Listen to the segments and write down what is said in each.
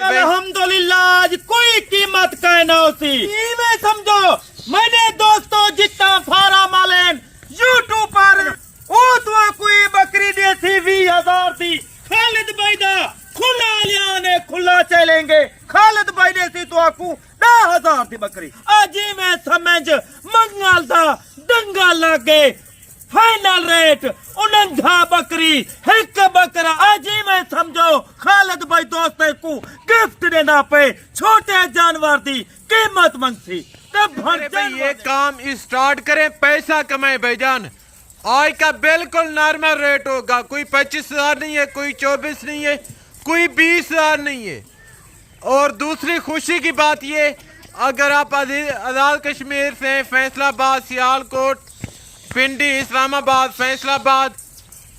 भाई अल्हम्दुलिल्लाह आज कोई कीमत का ना होती में समझो। मैंने दोस्तों जितना फारा मालेन यूट्यूब पर ओ तो कोई बकरी देसी 20,000 थी। खालिद भाई दा खुला लिया ने खुला चलेंगे। खालिद भाई देसी तो आपको 10,000 थी बकरी। आज मैं समझ मंगल दा दंगा लगे फाइनल रेट 49 बकरी एक बकरा। आज मैं समझो खालिद भाई दोस्त को गिफ्ट देना पे छोटे जानवर दी कीमत मंगती तब भाई ये काम स्टार्ट करें पैसा कमाए भाईजान। आज का बिल्कुल नॉर्मल रेट होगा, कोई 25,000 नहीं है, कोई 24 नहीं है, कोई 20,000 नहीं है। और दूसरी खुशी की बात ये, अगर आप आज़ाद कश्मीर से फैसलाबाद, सियालकोट, पिंडी, इस्लामाबाद, फैसलाबाद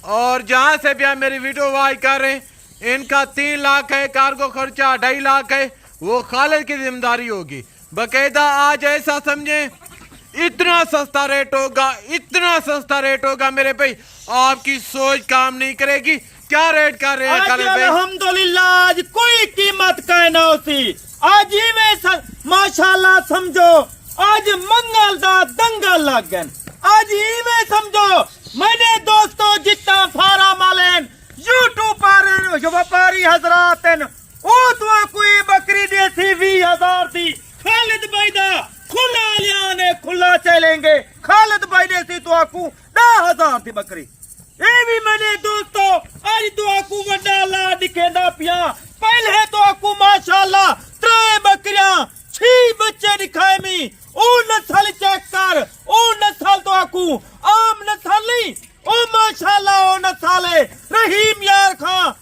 और जहाँ से भी आप मेरी वीडियो वॉच कर रहे हैं, इनका 3 लाख है, कार्गो खर्चा 2.5 लाख है, वो खालिद की जिम्मेदारी होगी। बाकायदा आज ऐसा समझें इतना सस्ता रेट होगा, इतना सस्ता रेट होगा मेरे भाई, आपकी सोच काम नहीं करेगी। क्या रेट कर रहे हैं खालिद भाई? अल्हम्दुलिल्लाह आज कोई कीमत का ना होती। आज ही में माशाल्लाह समझो आज मंगल दा दंगल लग गए। आज ही में समझो मैंने दोस्तों जितना फारा मालेन यूट्यूब पर व्यापारी हजरात ओ तो कोई बकरी देसी 20,000 थी। खालिद भाई दा खुला लिया ने खुला चलेंगे। खालिद भाई देसी तो आपको 10,000 थी बकरी। ये भी मैंने दोस्तों आज तो आपको वड्डा ला दिखेदा पिया। पहले तो आपको माशाल्लाह 3 बकरियां 6 बच्चे दिखाए मी। ओ नस्ल चेक कर, ओ नस्ल तो आपको आम नस्ल नहीं, ओ माशाल्लाह ओ नस्ल है रहीम यार खां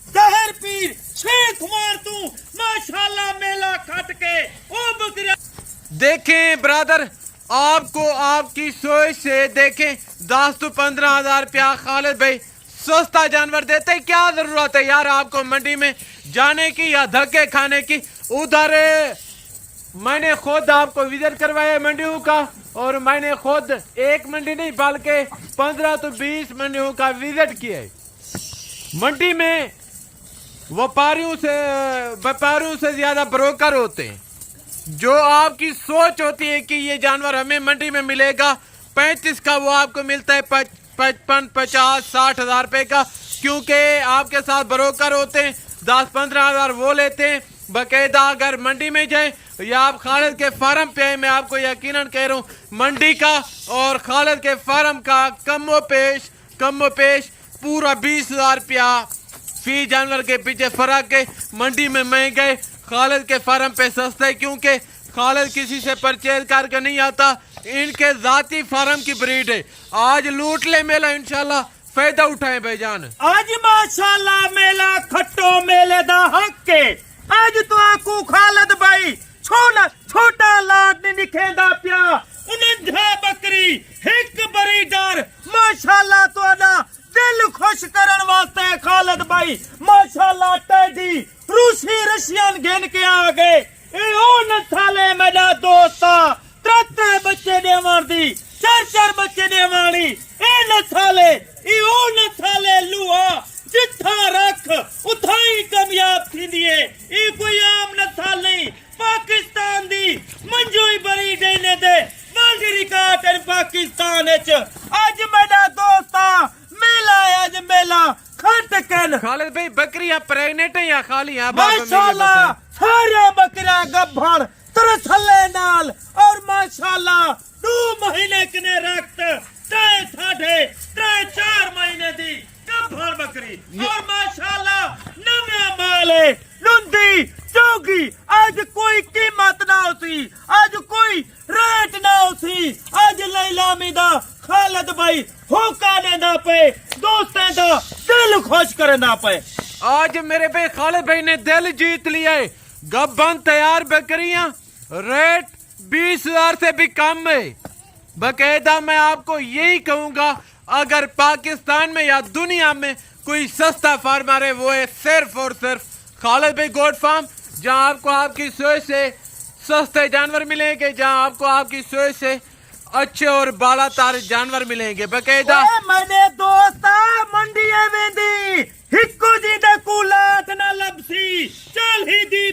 जहर पीर शेख मार तू माशाल्लाह मेला खट के ओ बकरियां। देखें ब्रदर, आपको आपकी सोच से देखें 10 to 15,000 रुपया खालिद भाई सस्ता जानवर देते। क्या जरूरत है यार आपको मंडी में जाने की या धक्के खाने की? उधर मैंने खुद आपको विजिट करवाया मंडियों का, और मैंने खुद एक मंडी नहीं बल्कि 15 to 20 मंडियों का विजिट किया है। मंडी में व्यापारियों से ज्यादा ब्रोकर होते हैं। जो आपकी सोच होती है कि ये जानवर हमें मंडी में मिलेगा 35 का, वो आपको मिलता है 55, 50, 60,000 रुपए का, क्योंकि आपके साथ ब्रोकर होते हैं। 10-15,000 वो लेते हैं। बाकायदा अगर मंडी में जाए या आप खालिद के फार्म पे आए, मैं आपको यकीनन कह रहा हूँ मंडी का और खालिद के फार्म का कमो पेश पूरा 20,000 रुपया फी जानवर के पीछे फर्क है। मंडी में महंगे, खालिद के फार्म पे सस्ता है, क्योंकि खालिद किसी से परचेज करके नहीं आता, इनके जाती फार्म की ब्रीड है। आज लूट ले मेला, इंशाल्लाह फायदा उठाए भाईजान। आज माशाल्लाह मेला खट्टो मेले दा हक के। आज तो आपको खालिद भाई छोटा लाट नहीं दिखेदा पिया। 49 बकरी एक बड़ी डर माशाल्लाह तो ना दिल खुश करन वास्ते खालिद भाई माशाल्लाह टैडी रूसी रशियन घेन के आ गए। ए ओ नसाले मेरा दोस्ता 3 बच्चे ने मारदी 4 बच्चे ने मारी। ए नसाले ए ओ नसाले लुआ जिथा रख उठाई कामयाब थी दिए। ए कोई आम नसल नहीं, पाकिस्तान दी मंजूई बड़ी देने दे वर्ल्ड रिकॉर्ड इन पाकिस्तान आज मेरा दोस्ता मेला आज मेला खटकन। खालिद भाई बकरियां प्रेग्नेंट है या खाली हैं? माशाल्लाह सारे बकरियां गब्भण तरसले नाल और माशाल्लाह 2 महीने कने रक्त 3.5 महीने दी गब्भण बकरी और माशाल्लाह नया माल है लुंदी चौगी। आज कोई कीमत ना होती, आज कोई रेट ना होती। आज लैलामी दा खालिद भाई होका ने ना पे दोस्तें दा दिल खुश करे ना पे। आज मेरे भाई खालिद भाई ने दिल जीत लिया है। गब्बन तैयार बकरियां रेट 20,000 से भी कम है। बाकायदा मैं आपको यही कहूंगा, अगर पाकिस्तान में या दुनिया में कोई सस्ता फार्मर है वो है सिर्फ और सिर्फ खालिद भाई गोट फार्म, जहां आपको आपकी सोच से सस्ते जानवर मिलेंगे, जहां आपको आपकी सोच से अच्छे और बालातार जानवर मिलेंगे। बाकायदा मैंने दोस्ता मंडी में दी हिक्कू जी दे कुलाट ना लबसी चल ही दी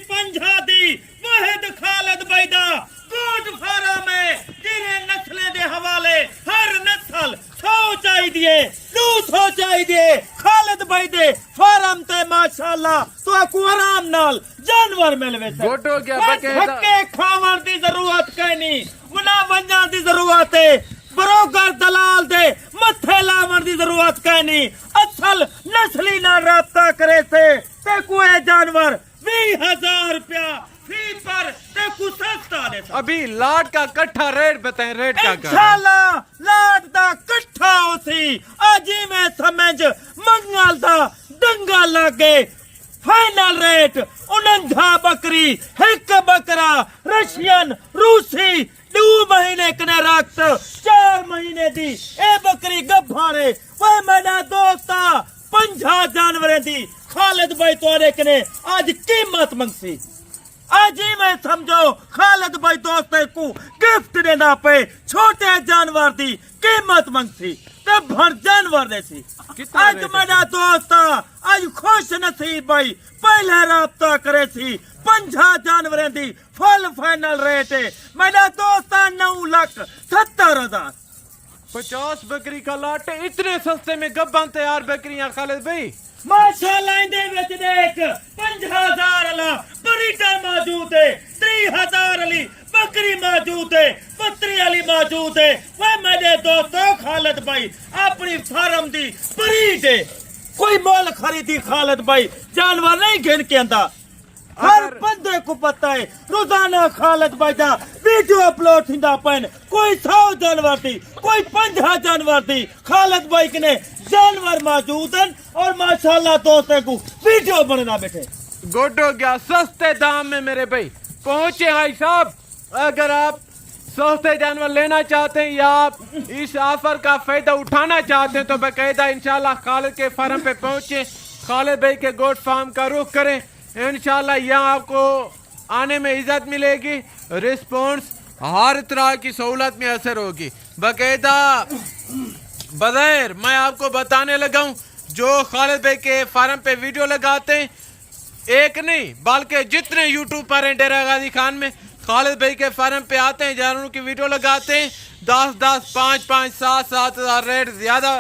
आपको आराम नाल जानवर मिलवे सन। गुड हो गया, बस बकायदा। धक्के खावन दी जरूरत कैनी, मुना वंजान दी जरूरत है, बरोकर दलाल दे मथे लावन दी जरूरत कैनी। असल नस्ली ना राब्ता करे ते कोई जानवर 20,000 रुपया फी पर ते को सस्ता दे सन। अभी लाट का कट्ठा रेट बताएं, रेट क्या कर इंशाल्लाह लाट दा कट्ठा होसी। अजी में समझ मंगल दा दंगा लागे। फाइनल रेट 49 बकरी, एक बकरा रशियन रूसी 2 महीने कने रक्त 4 महीने दी ए बकरी गभारे। वह मेरा दोस्ता 50 जानवरें दी खालिद भाई तोरे कने आज कीमत मंगसी। आज ही मैं समझो खालिद भाई दोस्ते को गिफ्ट देना पे छोटे जानवर दी कीमत मंगसी तब भर जानवर देसी। कितना आज रेट है? मेरा दोस्ता आज खुश नसीब भाई पहले राब्ता करे सी 50 जानवरें दी फुल फाइनल रेट है। मेरा दोस्ता 9,70,000। 50 बकरी का लाट है, इतने सस्ते में गब्बन तैयार बकरियां खालिद भाई। माशाल्लाह इंदे विच देख 50,000 वाला बरीटा मौजूद है, 3,000 वाली बकरी मौजूद है, पत्री वाली मौजूद है। वह मेरे दोस्तों खालिद भाई अपनी फार्म दी बरीड है, कोई मोल खरीदी खालिद भाई जानवर नहीं गिन के आंदा। हर बंदे को पता है रोजाना खालिद भाई दा वीडियो अपलोड थींदा पन। कोई 100 जानवर दी, कोई 50 जानवर दी खालिद भाई कने जानवर मौजूद हैं और माशाल्लाह दोस्तों को वीडियो बनना बैठे। गुड हो गया, सस्ते दाम में मेरे भाई पहुंचे भाई साहब। अगर आप सस्ते जानवर लेना चाहते हैं या आप इस ऑफर का फायदा उठाना चाहते हैं तो बाकायदा इंशाल्लाह खालिद के फार्म पे पहुंचे, खालिद भाई के गोट फार्म का रुख करें। इंशाल्लाह यहाँ आपको आने में इज्जत मिलेगी, रिस्पॉन्स हर तरह की सहूलत में असर होगी। बाकायदा बगैर मैं आपको बताने लगा हूँ जो खालिद भाई के फार्म पे वीडियो लगाते हैं, एक नहीं बल्कि जितने यूट्यूबर हैं डेरा गाजी खान में खालिद भाई के फार्म पे आते हैं, जानवरों की वीडियो लगाते हैं, 10-10, 5-5, 7-7 हज़ार रेट ज्यादा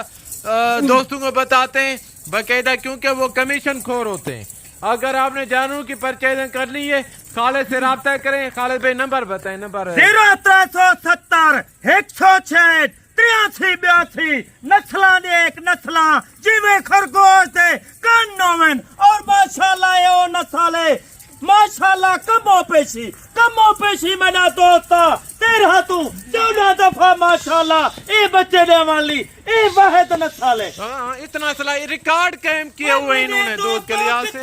दोस्तों को बताते हैं बाकायदा, क्योंकि वो कमीशन खोर होते हैं। अगर आपने जानवरों की परचेजिंग करनी है खालिद से राब्ता करें। खालिद भाई नंबर बताएं। नंबर 0370 106 83 82 नस्ला ने एक नस्ला जिਵੇਂ खरगोश दे कानोवन और माशाल्लाह यो नस्ले माशाल्लाह कमो पेशी मेरा दोस्ता 13 तू 14 दफा माशाल्लाह ये बच्चे दे वाली ये वाहिद नस्ल है। हाँ, इतना सला रिकॉर्ड कायम किया हुआ है इन्होंने दूध के लिहाज से।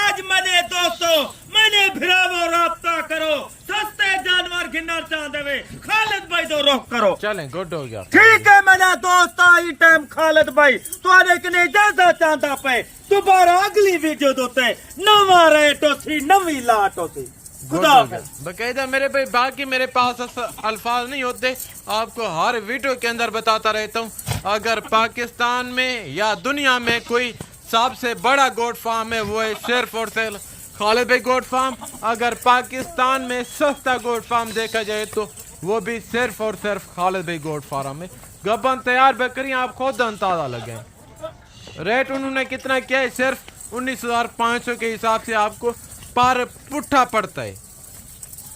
आज मैंने दोस्तों मैंने भिरावो राब्ता करो, सस्ते जानवर गिनना चाहते हुए खालिद भाई दो रोक करो। चलें, गुड हो गया। ठीक है मेरा दोस्त आई टाइम खालिद भाई तुआरे कने इजाजत चाहता पे दोबारा अगली वीडियो दोते नवा रेट होसी नवी लाट होसी। खुदा बकायदा मेरे भाई बाकी मेरे पास अल्फाज नहीं होते, आपको हर वीडियो के अंदर बताता रहता हूँ। अगर पाकिस्तान में या दुनिया में कोई सबसे बड़ा गोट फार्म है वो है सिर्फ और सिर्फ खालिद भाई गोट फार्म। अगर पाकिस्तान में सस्ता गोट फार्म देखा जाए तो वो भी सिर्फ और सिर्फ खालिद भाई गोट फार्म है। गब्बन तैयार बकरियां आप खुद अंदाजा लगे। रेट उन्होंने कितना किया है, सिर्फ 19,500 के हिसाब से आपको पर पुट्ठा पड़ता है।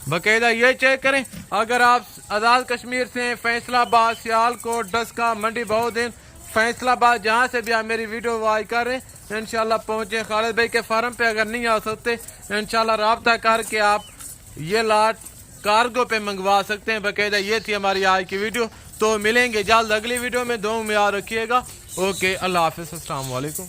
बाकायदा ये चेक करें। अगर आप आज़ाद कश्मीर से हैं, फैसलाबाद, सियालकोट, डस्का, मंडी बहुदिन, फैसलाबाद जहाँ से भी आप मेरी वीडियो वाच कर रहे हैं इंशाल्लाह पहुँचे खालिद भाई के फार्म पे। अगर नहीं आ सकते इंशाल्लाह राब्ता करके आप ये लाट कार्गो पे मंगवा सकते हैं। बाकायदा ये थी हमारी आज की वीडियो, तो मिलेंगे जल्द अगली वीडियो में। दुआ में याद रखिएगा। ओके, अल्लाह हाफिज़, अस्सलाम वालेकुम।